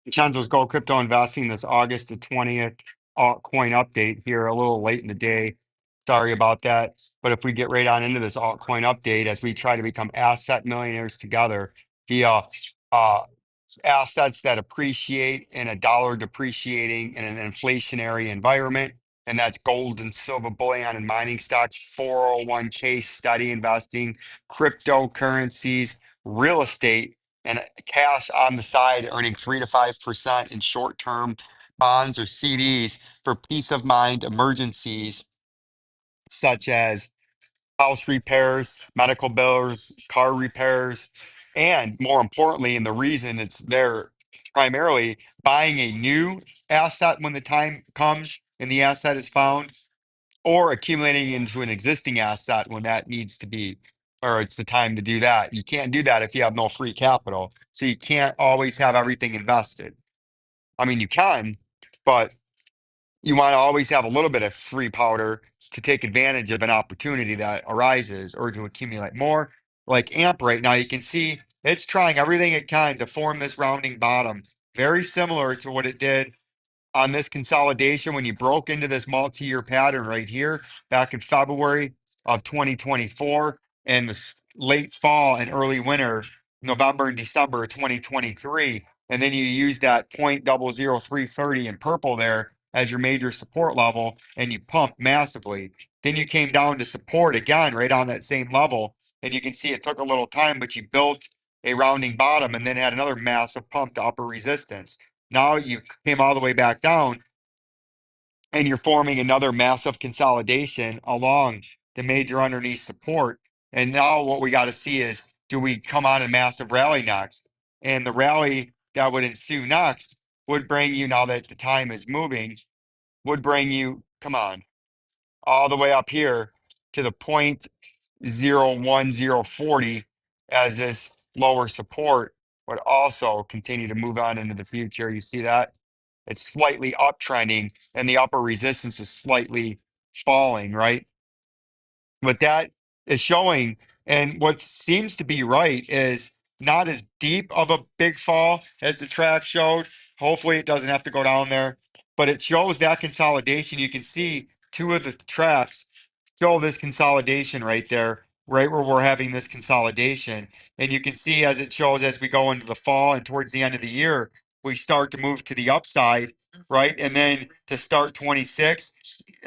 Vincenzo's Gold Crypto Investing this August the 20th altcoin update here, a little late in the day. Sorry about that. But if we get right on into this altcoin update as we try to become asset millionaires together via uh, assets that appreciate in a dollar depreciating in an inflationary environment. And that's gold and silver bullion and mining stocks, 401k steady investing, cryptocurrencies, real estate, and cash on the side, earning 3 to 5% in short term bonds or CDs for peace of mind emergencies, such as house repairs, medical bills, car repairs, and more importantly, and the reason it's there primarily buying a new asset when the time comes and the asset is found, or accumulating into an existing asset when that needs to be, or it's the time to do that. You can't do that if you have no free capital. So you can't always have everything invested. I mean, you can, but you want to always have a little bit of free powder to take advantage of an opportunity that arises or to accumulate more. Like AMP right now, you can see it's trying everything it can to form this rounding bottom, very similar to what it did on this consolidation when you broke into this multi-year pattern right here back in February of 2024 and late fall and early winter, November and December of 2023. And then you use that 0.00330 in purple there as your major support level and you pump massively. Then you came down to support again right on that same level. And you can see it took a little time, but you built a rounding bottom and then had another massive pump to upper resistance. Now you came all the way back down and you're forming another massive consolidation along the major underneath support. And now what we got to see is, do we come on a massive rally next? And the rally that would ensue next would bring you, now that the time is moving, would bring you, come on, all the way up here to the 0.01040 as this lower support would also continue to move on into the future. You see that? It's slightly uptrending and the upper resistance is slightly falling, right? What that is showing, and what seems to be right, is not as deep of a big fall as the track showed. Hopefully, it doesn't have to go down there, but it shows that consolidation. You can see two of the tracks show this consolidation right there, right where we're having this consolidation. And you can see as it shows as we go into the fall and towards the end of the year, we start to move to the upside, right? And then to start 26,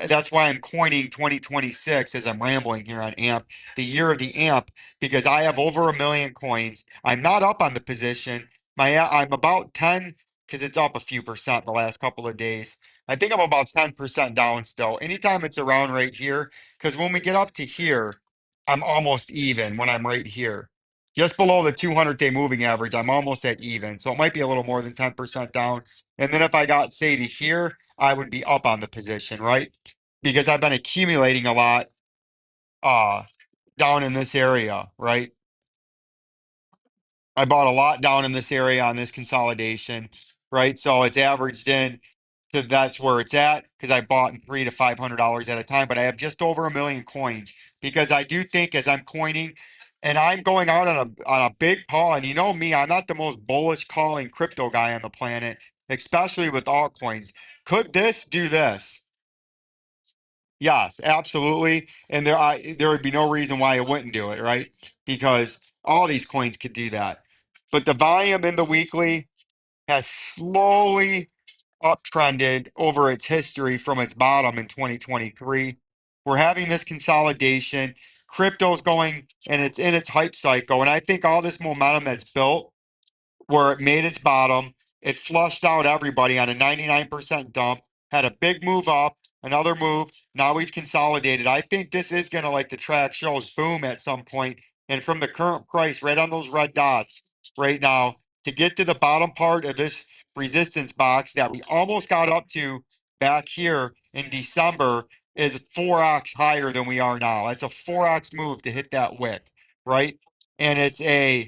that's why I'm coining 2026 as I'm rambling here on AMP, the year of the AMP, because I have over 1 million coins. I'm not up on the position. I'm about 10 because it's up a few percent the last couple of days. I think I'm about 10% down still. Anytime it's around right here, because when we get up to here, I'm almost even when I'm right here. Just below the 200-day moving average, I'm almost at even. So it might be a little more than 10% down. And then if I got, say, to here, I would be up on the position, right? Because I've been accumulating a lot uh down in this area, right? I bought a lot down in this area on this consolidation, right? So it's averaged in to that's where it's at because I bought in $300 to $500 at a time, but I have just over 1 million coins because I do think as I'm coining and I'm going out on a big call, and you know me, I'm not the most bullish calling crypto guy on the planet, especially with altcoins. Could this do this? Yes, absolutely. And there would be no reason why it wouldn't do it, right? Because all these coins could do that. But the volume in the weekly has slowly uptrended over its history from its bottom in 2023. We're having this consolidation. Crypto's going and it's in its hype cycle. And I think all this momentum that's built where it made its bottom. It flushed out everybody on a 99% dump, had a big move up, another move. Now we've consolidated. I think this is going to, like the track shows, boom at some point. And from the current price, right on those red dots right now, to get to the bottom part of this resistance box that we almost got up to back here in December is 4x higher than we are now. It's a 4x move to hit that wick, right? And it's a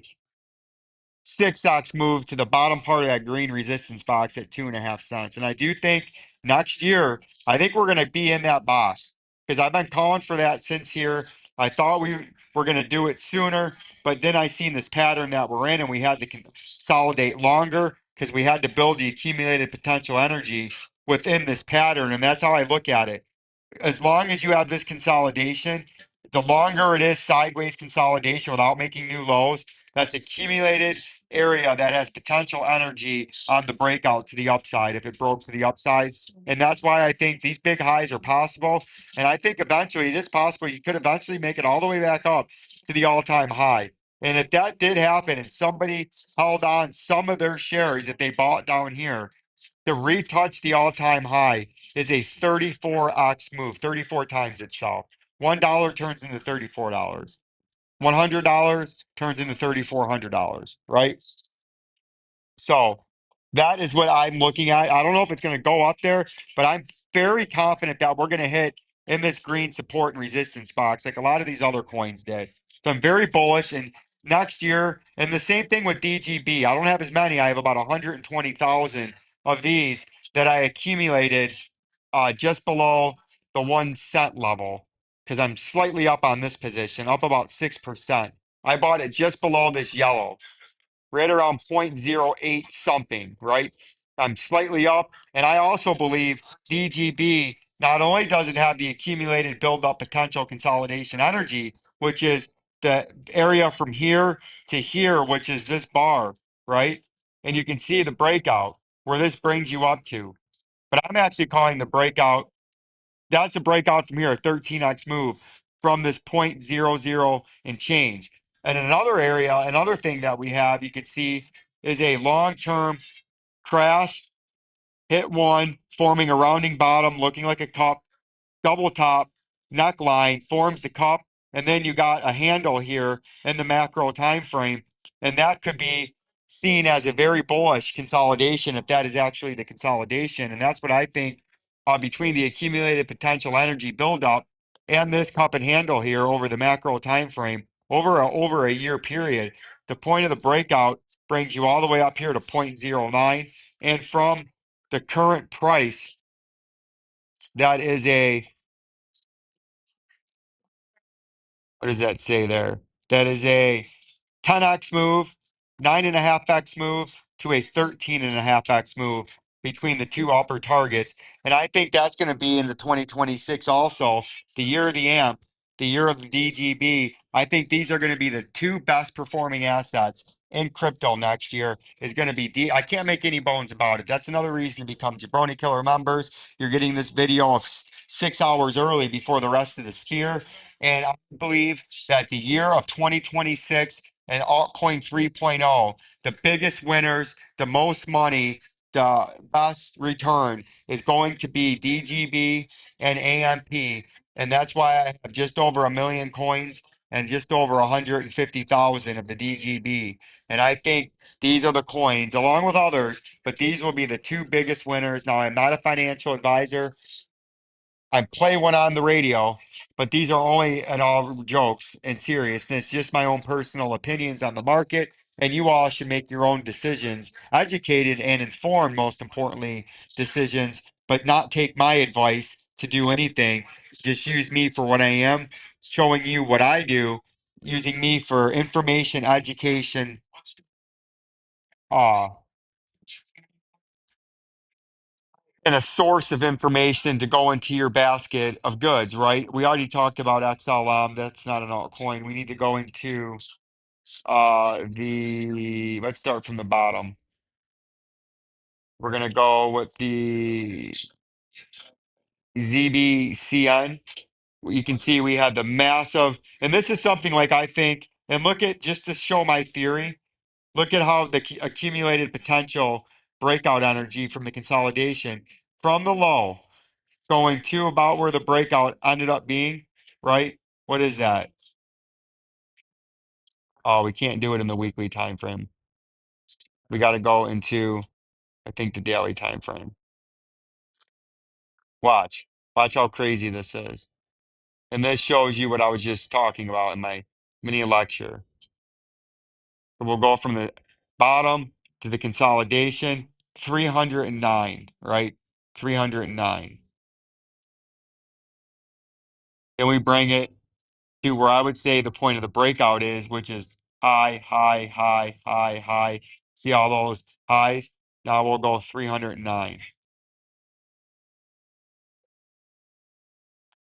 6x move to the bottom part of that green resistance box at 2.5 cents. And I do think next year, I think we're going to be in that box because I've been calling for that since here. I thought we were going to do it sooner, but then I seen this pattern that we're in and we had to consolidate longer. because we had to build the accumulated potential energy within this pattern. And that's how I look at it. As long as you have this consolidation, the longer it is sideways consolidation without making new lows, that's accumulated area that has potential energy on the breakout to the upside if it broke to the upside. And that's why I think these big highs are possible. And I think eventually it is possible you could eventually make it all the way back up to the all-time high. And if that did happen and somebody held on some of their shares that they bought down here to retouch the all-time high is a 34x move, 34 times itself. $1 turns into $34. $100 turns into $3,400, right? So that is what I'm looking at. I don't know if it's going to go up there, but I'm very confident that we're going to hit in this green support and resistance box like a lot of these other coins did. So I'm very bullish. And next year, and the same thing with DGB. I don't have as many. I have about 120,000 of these that I accumulated just below the 1 cent level because I'm slightly up on this position, up about 6%. I bought it just below this yellow, right around 0.08 something, right? I'm slightly up. And I also believe DGB not only does it have the accumulated build up potential consolidation energy, which is the area from here to here, which is this bar, right? And you can see the breakout where this brings you up to. But I'm actually calling the breakout. That's a breakout from here, a 13x move from this 0.00 and change. And another area, another thing that we have, you can see is a long-term crash, hit one, forming a rounding bottom, looking like a cup, double top, neckline, forms the cup, and then you got a handle here in the macro time frame, and that could be seen as a very bullish consolidation if that is actually the consolidation. And that's what I think between the accumulated potential energy buildup and this cup and handle here over the macro time frame over a year period. The point of the breakout brings you all the way up here to 0.09, and from the current price, that is a, what does that say there? That is a 10x move, 9.5x move to a 13.5x move between the two upper targets. And I think that's going to be in the 2026 also, the year of the AMP, the year of the DGB. I think these are going to be the two best performing assets in crypto next year is going to be I can't make any bones about it. That's another reason to become Jabroni Killer members. You're getting this video of 6 hours early before the rest of the sphere. And I believe that the year of 2026 and altcoin 3.0, the biggest winners, the most money, the best return is going to be DGB and AMP. And that's why I have just over 1 million coins and just over 150,000 of the DGB. And I think these are the coins, along with others, but these will be the two biggest winners. Now, I'm not a financial advisor. I play one on the radio, but these are only and all jokes and seriousness, just my own personal opinions on the market. And you all should make your own decisions, educated and informed, most importantly, decisions, but not take my advice to do anything. Just use me for what I am, showing you what I do, using me for information, education, uh, and a source of information to go into your basket of goods, right? We already talked about XLM. That's not an altcoin. We need to go into let's start from the bottom. We're gonna go with the ZBCN. You can see we have the massive, and this is something like I think, and look at just to show my theory, look at how the accumulated potential breakout energy from the consolidation from the low going to about where the breakout ended up being, right? What is that? Oh, we can't do it in the weekly time frame. We got to go into, I think, the daily time frame. Watch. Watch how crazy this is. And this shows you what I was just talking about in my mini lecture. So we'll go from the bottom to the consolidation, 309, right? 309. Then we bring it to where I would say the point of the breakout is, which is high, high, high, high, high. See all those highs? Now we'll go 309.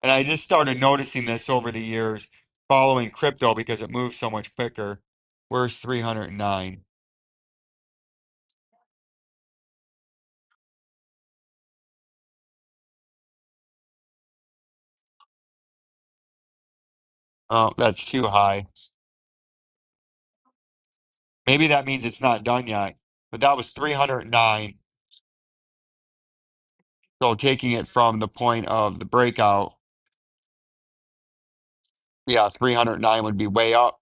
And I just started noticing this over the years following crypto because it moves so much quicker. Where's 309? Oh, that's too high. Maybe that means it's not done yet. But that was 309. So taking it from the point of the breakout, yeah, 309 would be way up.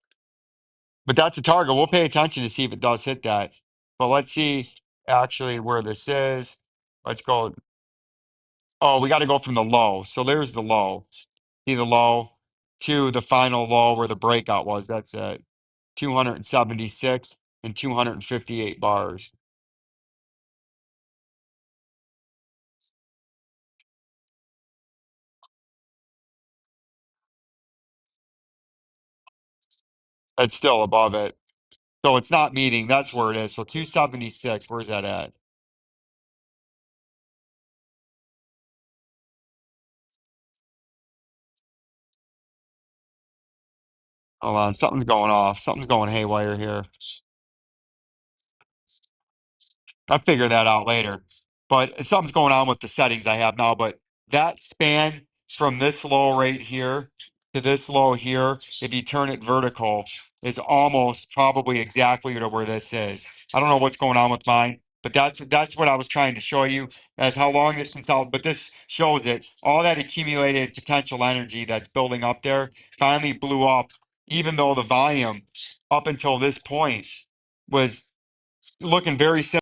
But that's a target. We'll pay attention to see if it does hit that. But let's see actually where this is. Let's go. Oh, we got to go from the low. So there's the low. See the low to the final low where the breakout was. That's at 276 and 258 bars. That's still above it. So it's not meeting. That's where it is. So 276. Where's that at? Hold on. Something's going off. Something's going haywire here. I'll figure that out later. But something's going on with the settings I have now. But that span from this low right here to this low here, if you turn it vertical, is almost probably exactly to where this is. I don't know what's going on with mine, but that's what I was trying to show you as how long this consolidated. But this shows it. All that accumulated potential energy that's building up there finally blew up, even though the volume up until this point was looking very similar.